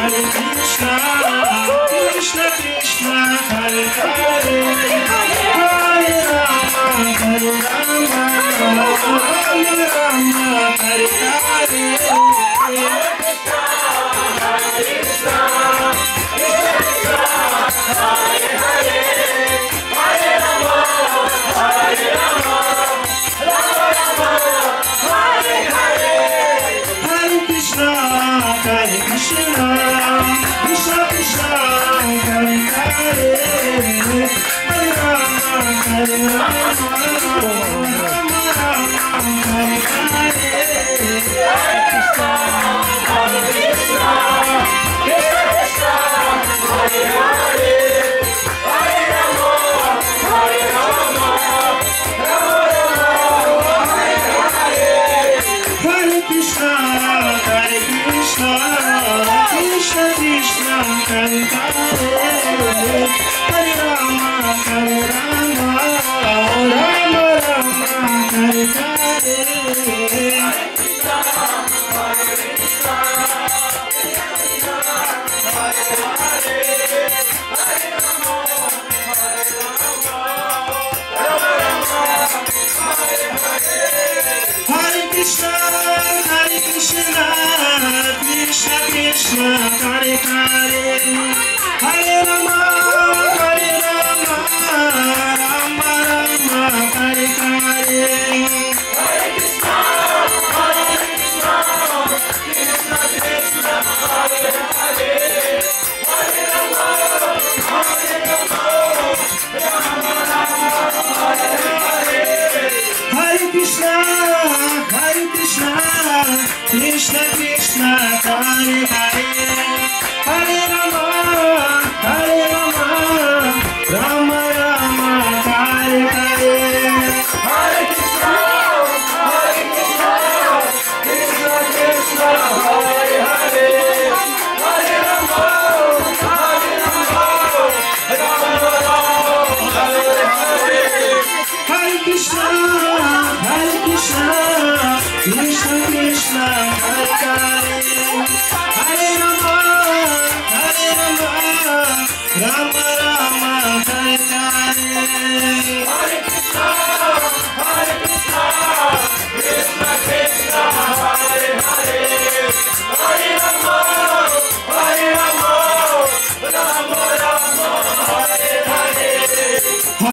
Krishna Krishna Hare Hare Hare Rama Hare Rama Rama Rama Hare Hare Krishna Krishna Hare Hare Hare Rama Rama Rama Hare Hare Hare Krishna Krishna Krishna Hare Hare Hare Rama Rama Rama Hare Hare Hare Krishna Krishna Krishna Hare Hare